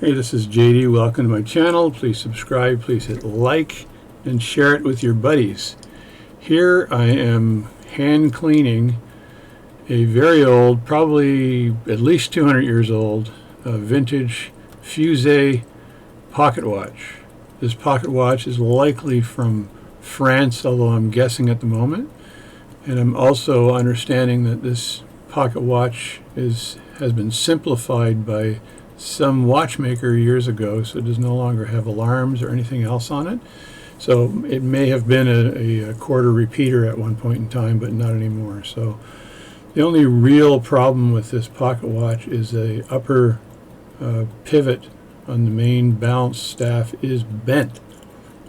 Hey, this is JD. Welcome to my channel. Please subscribe, please hit like, and share it with your buddies. Here I am hand cleaning a very old, probably at least 200 years old, vintage Fusee pocket watch. This pocket watch is likely from France, although I'm guessing at the moment. And I'm also understanding that this pocket watch has been simplified by some watchmaker years ago, so it does no longer have alarms or anything else on it. So it may have been a quarter repeater at one point in time, but not anymore. So the only real problem with this pocket watch is the upper pivot on the main balance staff is bent.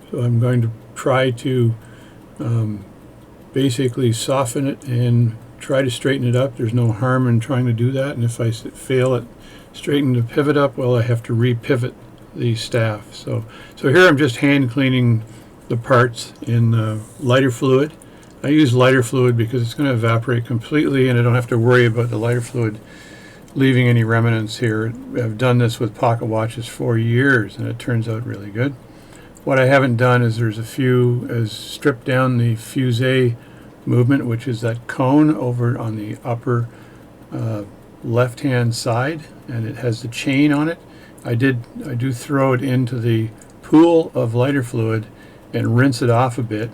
So I'm going to try to basically soften it and try to straighten it up. There's no harm in trying to do that, and if I fail at straightening the pivot up, well, I have to re-pivot the staff. So here I'm just hand cleaning the parts in lighter fluid. I use lighter fluid because it's going to evaporate completely and I don't have to worry about the lighter fluid leaving any remnants here. I've done this with pocket watches for years and it turns out really good. What I haven't done is stripped down the Fusee movement, which is that cone over on the upper left hand side, and it has the chain on it. I do throw it into the pool of lighter fluid and rinse it off a bit.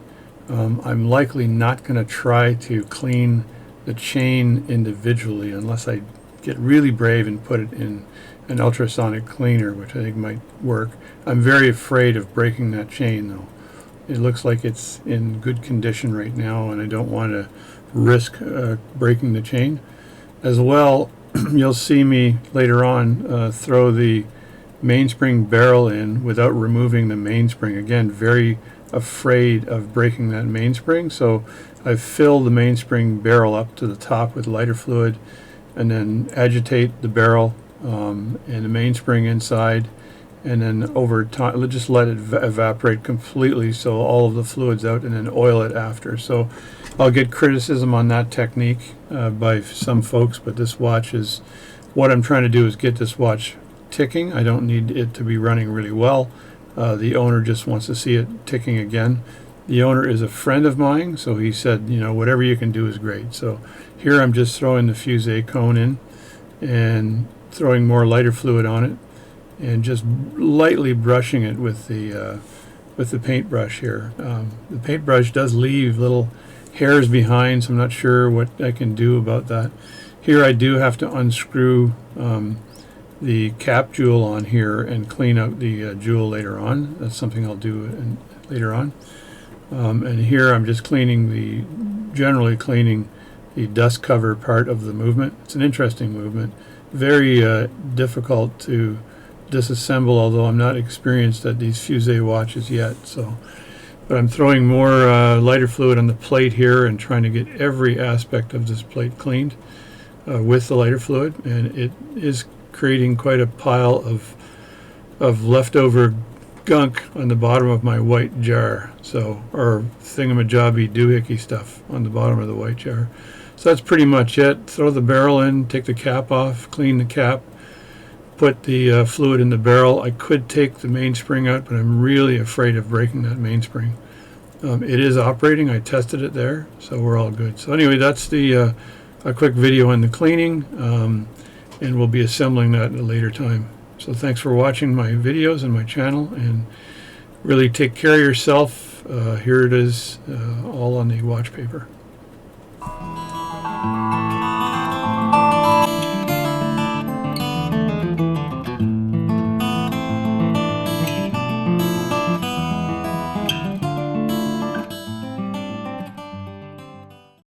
I'm likely not going to try to clean the chain individually unless I get really brave and put it in an ultrasonic cleaner, which I think might work. I'm very afraid of breaking that chain though. It looks like it's in good condition right now and I don't want to risk breaking the chain. As well, you'll see me later on throw the mainspring barrel in without removing the mainspring. Again, very afraid of breaking that mainspring, so I've filled the mainspring barrel up to the top with lighter fluid and then agitate the barrel and the mainspring inside, and then over time just let it evaporate completely so all of the fluid's out, and then oil it after. So I'll get criticism on that technique by some folks, but this watch is, what I'm trying to do is get this watch ticking. I don't need it to be running really well. The owner just wants to see it ticking again. The owner is a friend of mine, so he said, you know, whatever you can do is great. So here I'm just throwing the Fusee cone in and throwing more lighter fluid on it and just lightly brushing it with the paintbrush here. The paintbrush does leave little hairs behind, so I'm not sure what I can do about that. Here I do have to unscrew the cap jewel on here and clean out the jewel later on. That's something I'll do later on. And here I'm just generally cleaning the dust cover part of the movement. It's an interesting movement, very difficult to disassemble, although I'm not experienced at these Fusee watches yet. But I'm throwing more lighter fluid on the plate here and trying to get every aspect of this plate cleaned with the lighter fluid, and it is creating quite a pile of leftover gunk on the bottom of my white jar, or thingamajobby doohickey stuff on the bottom of the white jar. So that's pretty much it. Throw the barrel in, take the cap off, clean the cap, put the fluid in the barrel. I could take the mainspring out, but I'm really afraid of breaking that mainspring. It is operating. I tested it there, so we're all good. So anyway, that's a quick video on the cleaning, and we'll be assembling that at a later time. So thanks for watching my videos and my channel, and really take care of yourself. Here it is, all on the watch paper.